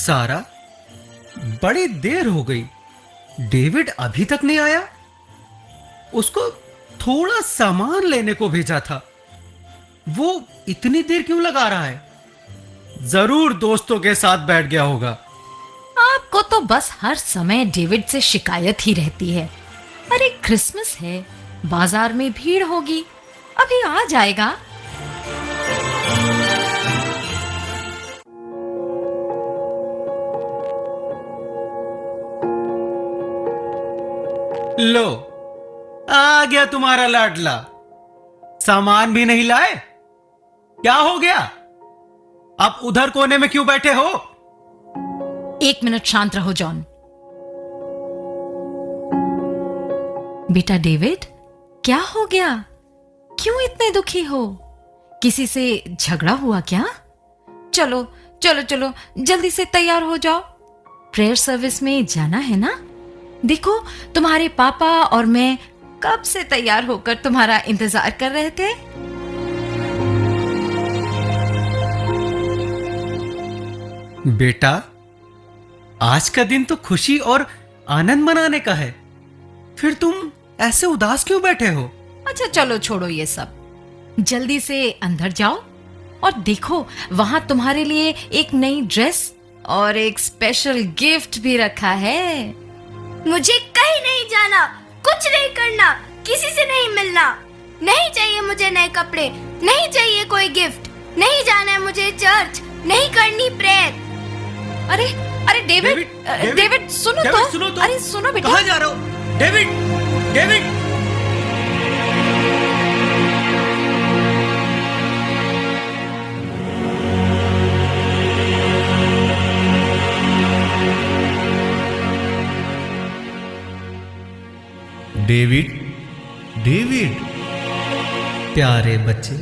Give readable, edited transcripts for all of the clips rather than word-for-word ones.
सारा, बड़ी देर हो गई, डेविड अभी तक नहीं आया। उसको थोड़ा सामान लेने को भेजा था, वो इतनी देर क्यों लगा रहा है? जरूर दोस्तों के साथ बैठ गया होगा। आपको तो बस हर समय डेविड से शिकायत ही रहती है। अरे क्रिसमस है, बाजार में भीड़ होगी, अभी आ जाएगा। लो, आ गया तुम्हारा लाडला। सामान भी नहीं लाए? क्या हो गया? आप उधर कोने में क्यों बैठे हो? 1 मिनट शांत रहो जॉन। बेटा डेविड, क्या हो गया? क्यों इतने दुखी हो? किसी से झगड़ा हुआ क्या? चलो चलो चलो, जल्दी से तैयार हो जाओ, प्रेयर सर्विस में जाना है ना। देखो, तुम्हारे पापा और मैं कब से तैयार होकर तुम्हारा इंतजार कर रहे थे। बेटा, आज का दिन तो खुशी और आनंद मनाने का है, फिर तुम ऐसे उदास क्यों बैठे हो? अच्छा चलो छोड़ो ये सब, जल्दी से अंदर जाओ और देखो, वहां तुम्हारे लिए एक नई ड्रेस और एक स्पेशल गिफ्ट भी रखा है। मुझे कहीं नहीं जाना, कुछ नहीं करना, किसी से नहीं मिलना, नहीं चाहिए मुझे नए कपड़े, नहीं चाहिए कोई गिफ्ट, नहीं जाना है मुझे चर्च, नहीं करनी प्रेयर। अरे अरे डेविड, डेविड सुनो तो। अरे सुनो बेटा। कहाँ जा रहे हो? David, David! David, David! प्यारे बच्चे,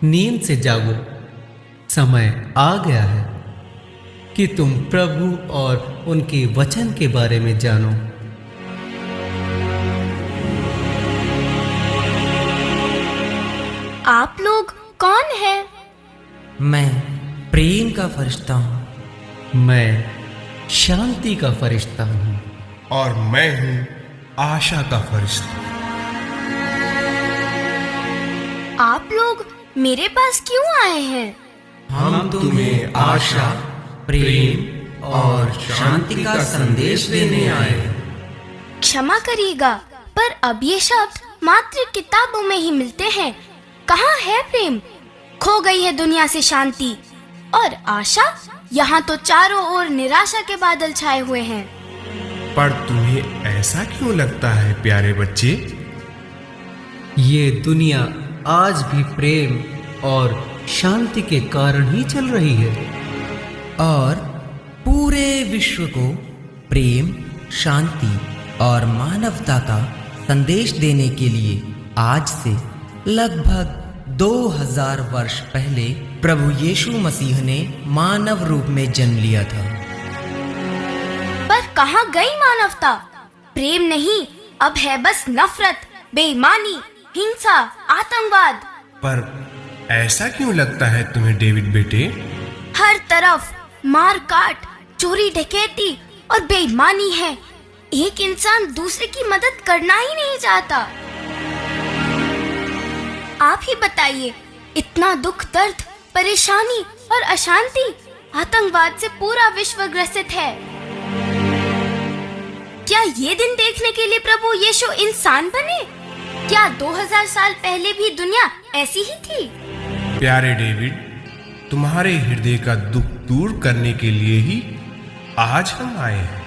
नींद से जागो, समय आ गया है कि तुम प्रभु और उनके वचन के बारे में जानो। आप लोग कौन हैं? मैं प्रेम का फरिश्ता हूँ। मैं शांति का फरिश्ता हूँ। और मैं हूँ आशा का फरिश्ता। आप लोग मेरे पास क्यों आए हैं? हम तुम्हें आशा, प्रेम और शांति का संदेश देने आए हैं। क्षमा करिएगा, पर अब ये शब्द मात्र किताबों में ही मिलते हैं। कहाँ है प्रेम? खो गई है दुनिया से शांति और आशा। यहाँ तो चारों ओर निराशा के बादल छाए हुए हैं। पर तुम्हें ऐसा क्यों लगता है प्यारे बच्चे? ये दुनिया आज भी प्रेम और शांति के कारण ही चल रही है। और पूरे विश्व को प्रेम, शांति और मानवता का संदेश देने के लिए आज से लगभग 2000 वर्ष पहले प्रभु यीशु मसीह ने मानव रूप में जन्म लिया था। पर कहाँ गई मानवता? प्रेम नहीं, अब है बस नफरत, बेईमानी, हिंसा, आतंकवाद। पर ऐसा क्यों लगता है तुम्हें डेविड बेटे? हर तरफ मार काट, चोरी डकैती और बेईमानी है। एक इंसान दूसरे की मदद करना ही नहीं चाहता। आप ही बताइए, इतना दुख, दर्द, परेशानी और अशांति, आतंकवाद से पूरा विश्व ग्रसित है। क्या ये दिन देखने के लिए प्रभु यीशु इंसान बने? क्या 2000 साल पहले भी दुनिया ऐसी ही थी? प्यारे डेविड, तुम्हारे हृदय का दुख दूर करने के लिए ही आज हम आए हैं।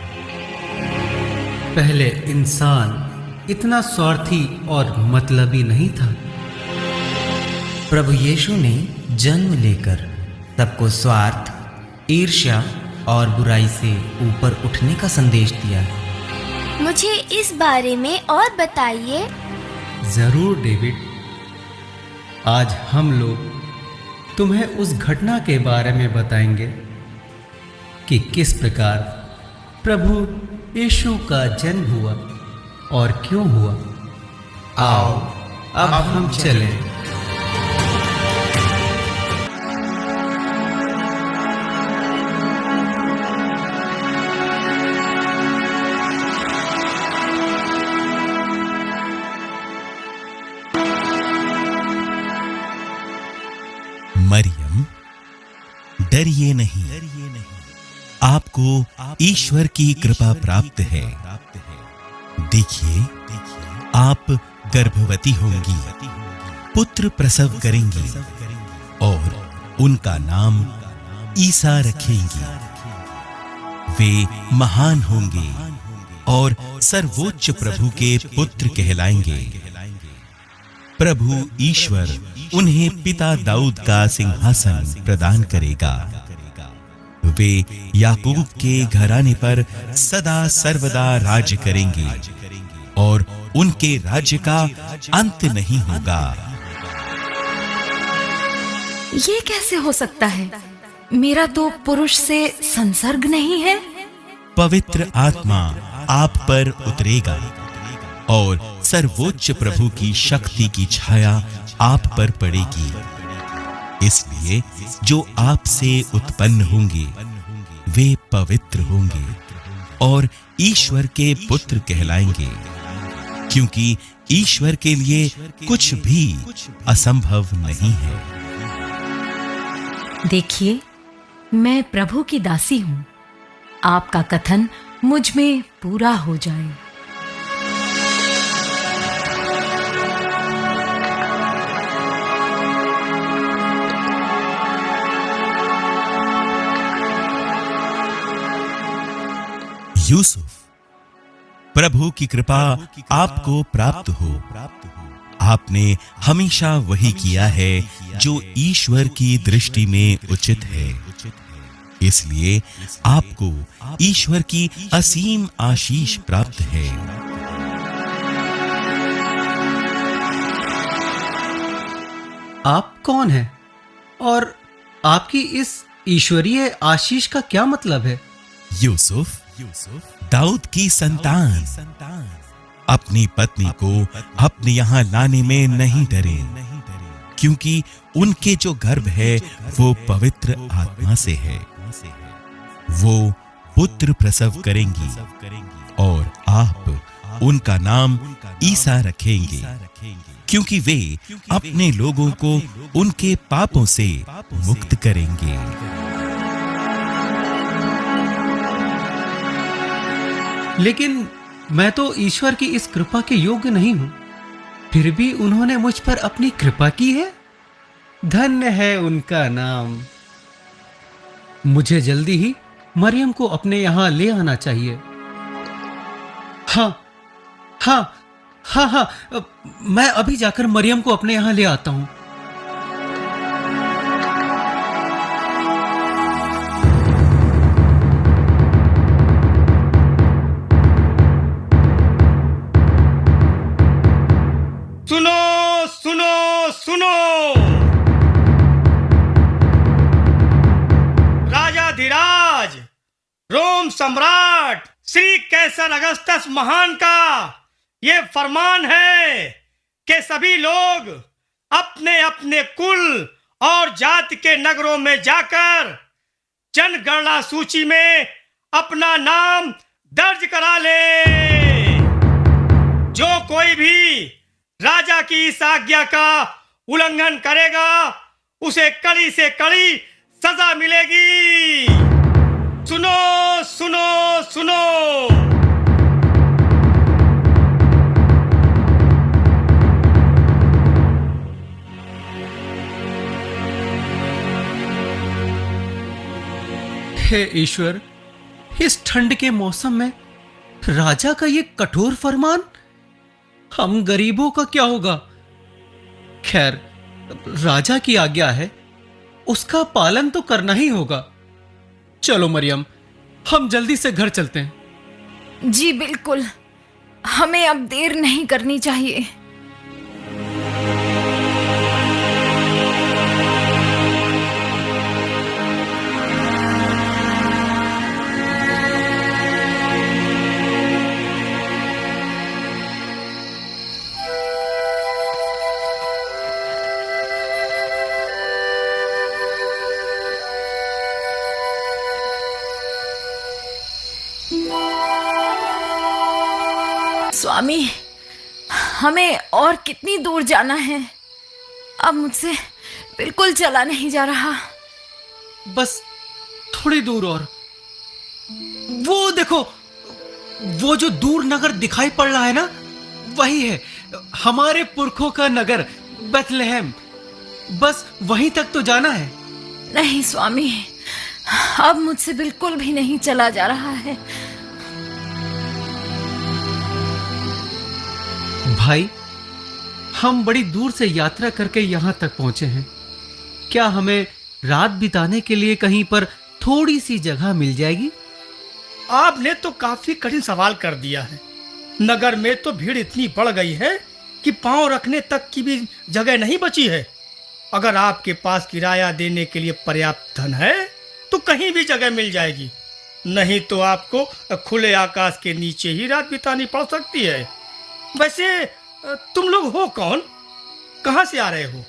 पहले इंसान इतना स्वार्थी और मतलबी नहीं था। प्रभु यीशु ने जन्म लेकर सबको स्वार्थ, ईर्ष्या और बुराई से ऊपर उठने का संदेश दिया। मुझे इस बारे में और बताइए। जरूर डेविड, आज हम लोग तुम्हें उस घटना के बारे में बताएंगे कि किस प्रकार प्रभु यीशु का जन्म हुआ और क्यों हुआ। आओ अब हम चलें। मरियम, डरिए नहीं, आपको ईश्वर की कृपा प्राप्त है। देखिए, आप गर्भवती होंगी, पुत्र प्रसव करेंगी और उनका नाम ईसा रखेंगी। वे महान होंगे और सर्वोच्च प्रभु के पुत्र कहलाएंगे। प्रभु ईश्वर उन्हें पिता दाऊद का सिंहासन प्रदान करेगा। वे याकूब के घराने पर सदा सर्वदा राज्य करेंगे और उनके राज्य का अंत नहीं होगा। ये कैसे हो सकता है? मेरा तो पुरुष से संसर्ग नहीं है। पवित्र आत्मा आप पर उतरेगा और सर्वोच्च प्रभु की शक्ति की छाया आप पर पड़ेगी। इसलिए जो आपसे उत्पन्न होंगे वे पवित्र होंगे और ईश्वर के पुत्र कहलाएंगे, क्योंकि ईश्वर के लिए कुछ भी असंभव नहीं है। देखिए, मैं प्रभु की दासी हूं। आपका कथन मुझ में पूरा हो जाए। यूसुफ, प्रभु की कृपा आपको प्राप्त हो। आपने हमेशा वही किया है जो ईश्वर की दृष्टि में उचित है। इसलिए आपको ईश्वर की असीम आशीष प्राप्त है। आप कौन हैं और आपकी इस ईश्वरीय आशीष का क्या मतलब है? यूसुफ, दाऊद की संतान, अपनी पत्नी को अपने यहां लाने में नहीं डरे, क्योंकि उनके जो गर्भ है वो पवित्र आत्मा से है। वो पुत्र प्रसव करेंगी और आप उनका नाम ईसा रखेंगे, क्योंकि वे अपने लोगों को उनके पापों से मुक्त करेंगे। लेकिन मैं तो ईश्वर की इस कृपा के योग्य नहीं हूं, फिर भी उन्होंने मुझ पर अपनी कृपा की है। धन्य है उनका नाम। मुझे जल्दी ही मरियम को अपने यहां ले आना चाहिए। हाँ हाँ हाँ हाँ, मैं अभी जाकर मरियम को अपने यहां ले आता हूं। सुनो सुनो सुनो, राजाधिराज रोम सम्राट श्री कैसर अगस्तस महान का ये फरमान है कि सभी लोग अपने अपने कुल और जाति के नगरों में जाकर जनगणना सूची में अपना नाम दर्ज करा ले। जो कोई भी राजा की इस आज्ञा का उल्लंघन करेगा उसे कड़ी से कड़ी सजा मिलेगी। सुनो सुनो सुनो। हे ईश्वर, इस ठंड के मौसम में राजा का ये कठोर फरमान, हम गरीबों का क्या होगा? खैर, राजा की आज्ञा है, उसका पालन तो करना ही होगा। चलो मरियम, हम जल्दी से घर चलते हैं। जी बिल्कुल, हमें अब देर नहीं करनी चाहिए। स्वामी, हमें और कितनी दूर जाना है? अब मुझसे बिल्कुल चला नहीं जा रहा। बस थोड़ी दूर और। वो देखो, वो जो दूर नगर दिखाई पड़ रहा है ना, वही है हमारे पुरखों का नगर बेथलेहम। बस वहीं तक तो जाना है। नहीं स्वामी, अब मुझसे बिल्कुल भी नहीं चला जा रहा है। भाई, हम बड़ी दूर से यात्रा करके यहाँ तक पहुंचे हैं। क्या हमें रात बिताने के लिए कहीं पर थोड़ी सी जगह मिल जाएगी? आपने तो काफी कठिन सवाल कर दिया है। नगर में तो भीड़ इतनी बढ़ गई है कि पांव रखने तक की भी जगह नहीं बची है। अगर आपके पास किराया देने के लिए पर्याप्त धन है तो कहीं भी जगह मिल जाएगी, नहीं तो आपको खुले आकाश के नीचे ही रात बितानी पड़ सकती है। वैसे तुम लोग हो कौन? कहाँ से आ रहे हो?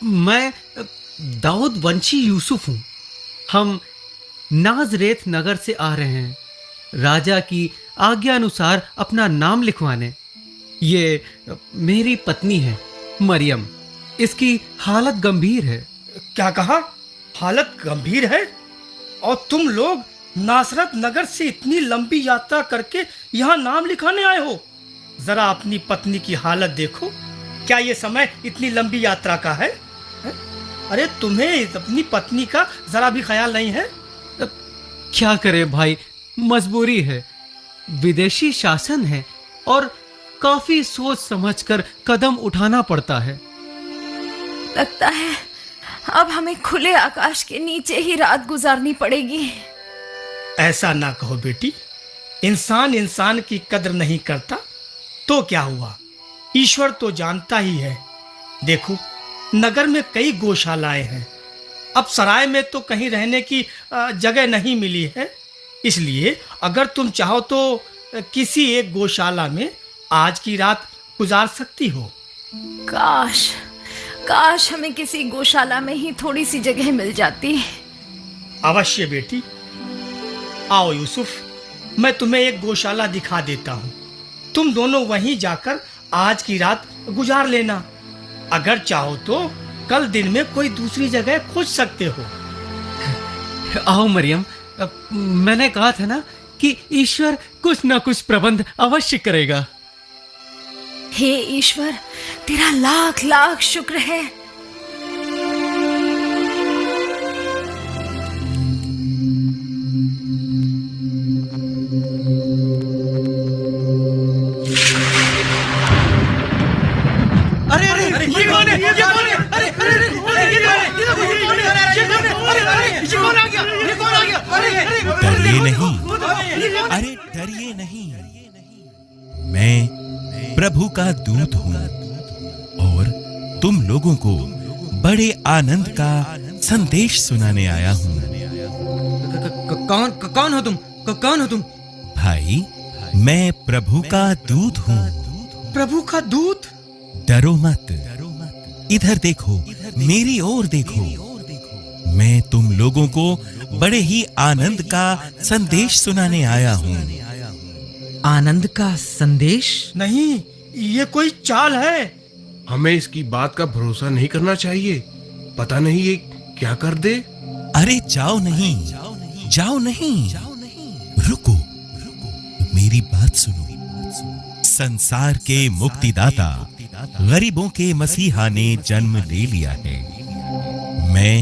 मैं दाऊद वंशी यूसुफ हूँ। हम नाजरेत नगर से आ रहे हैं राजा की आज्ञा अनुसार अपना नाम लिखवाने। ये मेरी पत्नी है मरियम। इसकी हालत गंभीर है। क्या कहा? हालत गंभीर है? और तुम लोग नासरत नगर से इतनी लंबी यात्रा करके यहाँ नाम लिखाने आए हो? जरा अपनी पत्नी की हालत देखो। क्या ये समय इतनी लंबी यात्रा का है? अरे तुम्हें अपनी पत्नी का जरा भी ख्याल नहीं है? क्या करे भाई, मजबूरी है। विदेशी शासन है और काफी सोच समझकर कदम उठाना पड़ता है। लगता है अब हमें खुले आकाश के नीचे ही रात गुजारनी पड़ेगी। ऐसा ना कहो बेटी। इंसान इंसान की कद्र नहीं करता तो क्या हुआ, ईश्वर तो जानता ही है। देखो, नगर में कई गौशालाएं हैं। अब सराय में तो कहीं रहने की जगह नहीं मिली है, इसलिए अगर तुम चाहो तो किसी एक गौशाला में आज की रात गुजार सकती हो। काश काश हमें किसी गौशाला में ही थोड़ी सी जगह मिल जाती। अवश्य बेटी। आओ यूसुफ, मैं तुम्हें एक गौशाला दिखा देता हूँ। तुम दोनों वहीं जाकर आज की रात गुजार लेना। अगर चाहो तो कल दिन में कोई दूसरी जगह खोज सकते हो। आओ मरियम, मैंने कहा था ना कि ईश्वर कुछ ना कुछ प्रबंध अवश्य करेगा। हे ईश्वर, तेरा लाख लाख शुक्र है। अरे अरे अरे, ये कौन है? ये कौन है? अरे अरे अरे, ये कौन आ गया? ये कौन आ गया? डरिए नहीं, अरे डरिए नहीं। मैं प्रभु का दूत हूँ और तुम लोगों को बड़े आनंद का संदेश सुनाने आया हूँ। कौन हो तुम? कौन हो तुम? भाई, मैं प्रभु का दूत हूँ। प्रभु का दूत? डरो मत, इधर देखो, मेरी ओर देखो। मैं तुम लोगों को बड़े ही आनंद का संदेश सुनाने आया हूँ। आनंद का संदेश? नहीं, ये कोई चाल है। हमें इसकी बात का भरोसा नहीं करना चाहिए। पता नहीं ये क्या कर दे। अरे जाओ नहीं, जाओ नहीं, रुको, मेरी बात सुनो। संसार के मुक्तिदाता, गरीबों के मसीहा ने जन्म ले लिया है। मैं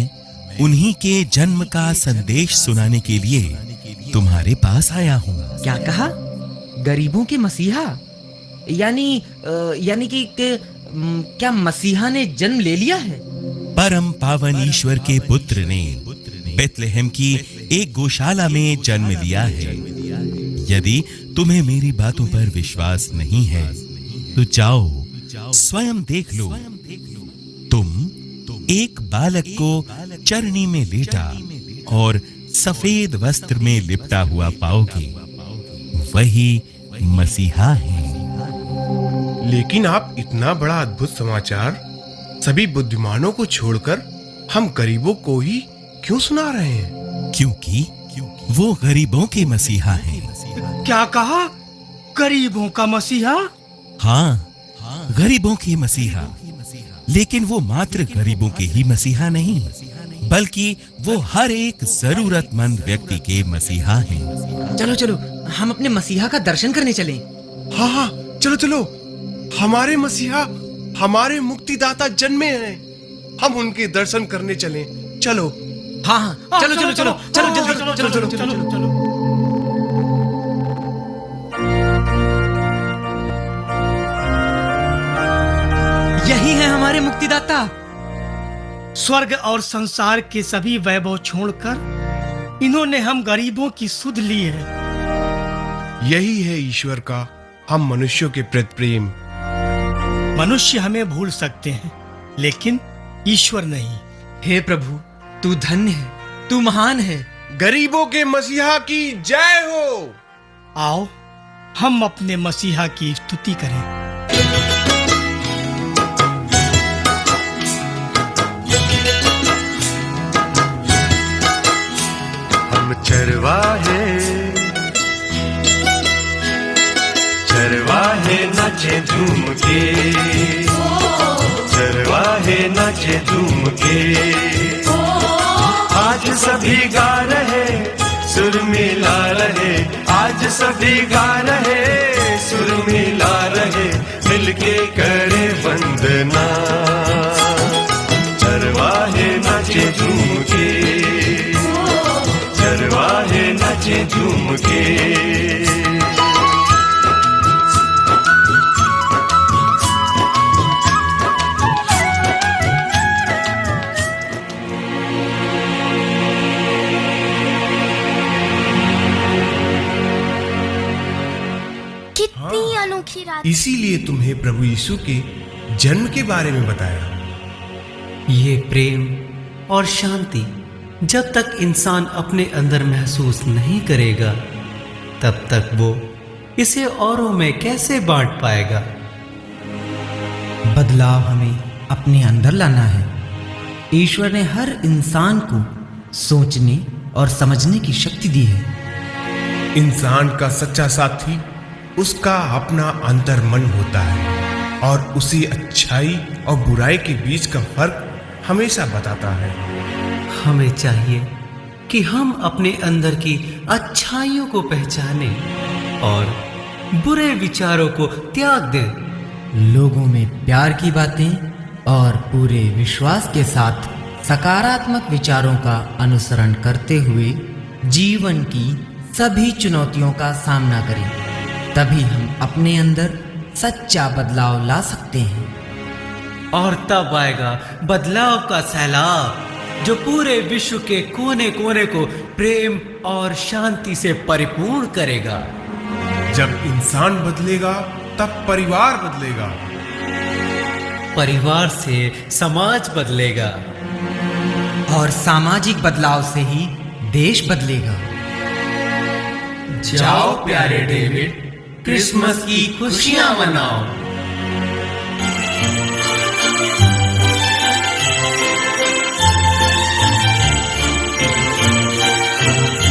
उन्हीं के जन्म का संदेश सुनाने के लिए तुम्हारे पास आया हूँ। क्या कहा? गरीबों के मसीहा? यानी कि क्या मसीहा ने जन्म ले लिया है? परम पावन ईश्वर के पुत्र ने बेथलेहम की एक गौशाला में जन्म लिया है। यदि तुम्हें मेरी बातों पर विश्वास नहीं है तो जाओ स्वयं देख लो। तुम एक बालक को चरनी में लेटा और सफेद वस्त्र में लिपटा हुआ पाओगे। वही मसीहा है। लेकिन आप इतना बड़ा अद्भुत समाचार सभी बुद्धिमानों को छोड़कर हम गरीबों को ही क्यों सुना रहे हैं? क्योंकि वो गरीबों के मसीहा हैं। क्या कहा? गरीबों का मसीहा? हाँ, गरीबों के मसीहा। लेकिन वो मात्र गरीबों के ही मसीहा नहीं, बल्कि वो हर एक जरूरतमंद व्यक्ति के मसीहा हैं। चलो चलो, हम अपने मसीहा का दर्शन करने चलें। हाँ हाँ, चलो चलो, हमारे मसीहा, हमारे मुक्तिदाता जन्मे हैं, हम उनके दर्शन करने चलें। चलो। हाँ हाँ, चलो चलो चलो चलो जल्दी, चलो चलो चलो चलो चलो। यही है हमारे मुक्तिदाता। स्वर्ग और संसार के सभी वैभव छोड़कर इन्होंने हम गरीबों की सुध ली है। यही है ईश्वर का हम मनुष्यों के प्रति प्रेम। मनुष्य हमें भूल सकते हैं, लेकिन ईश्वर नहीं। हे प्रभु, तू धन्य है, तू महान है। गरीबों के मसीहा की जय हो। आओ हम अपने मसीहा की स्तुति करें। हम चरवाहे नाचे झूम के, चरवाहे नाचे झूम के। आज सभी गा रहे, सुर मिला रहे, आज सभी गा रहे, सुर मिला रहे, मिलके करे वंदना। चरवाहे नाचे झूम के, चरवाहे नाचे झूम के। कितनी अनोखी रात। इसीलिए तुम्हें प्रभु यीशु के जन्म के बारे में बताया। ये प्रेम और शांति जब तक इंसान अपने अंदर महसूस नहीं करेगा, तब तक वो इसे औरों में कैसे बांट पाएगा। बदलाव हमें अपने अंदर लाना है। ईश्वर ने हर इंसान को सोचने और समझने की शक्ति दी है। इंसान का सच्चा साथी उसका अपना अंतर मन होता है और उसे अच्छाई और बुराई के बीच का फर्क हमेशा बताता है। हमें चाहिए कि हम अपने अंदर की अच्छाइयों को पहचानें और बुरे विचारों को त्याग दें। लोगों में प्यार की बातें और पूरे विश्वास के साथ सकारात्मक विचारों का अनुसरण करते हुए जीवन की सभी चुनौतियों का सामना करें। तभी हम अपने अंदर सच्चा बदलाव ला सकते हैं। और तब आएगा बदलाव का सैलाब, जो पूरे विश्व के कोने कोने को प्रेम और शांति से परिपूर्ण करेगा। जब इंसान बदलेगा, तब परिवार बदलेगा। परिवार से समाज बदलेगा और सामाजिक बदलाव से ही देश बदलेगा। जाओ प्यारे डेविड, क्रिसमस की खुशियां मनाओ।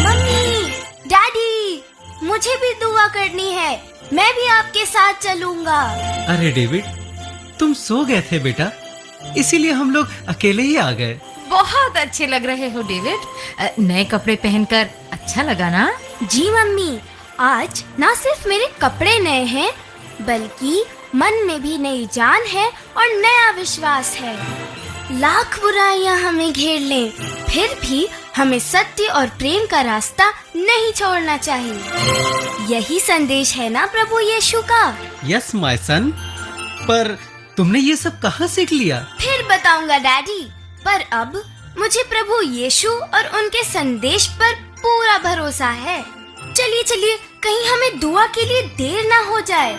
मम्मी, डैडी, मुझे भी दुआ करनी है। मैं भी आपके साथ चलूंगा। अरे डेविड, तुम सो गए थे बेटा, इसीलिए हम लोग अकेले ही आ गए। बहुत अच्छे लग रहे हो डेविड। नए कपड़े पहनकर अच्छा लगा ना? जी मम्मी, आज ना सिर्फ मेरे कपड़े नए हैं, बल्कि मन में भी नई जान है और नया विश्वास है। लाख बुराइयां हमें घेर लें, फिर भी हमें सत्य और प्रेम का रास्ता नहीं छोड़ना चाहिए। यही संदेश है ना प्रभु यीशु का? Yes my son. पर तुमने ये सब कहाँ सीख लिया? फिर बताऊंगा डैडी। पर अब मुझे प्रभु यीशु और उनके संदेश पर पूरा भरोसा है। चलिए चलिए, कहीं हमें दुआ के लिए देर ना हो जाए।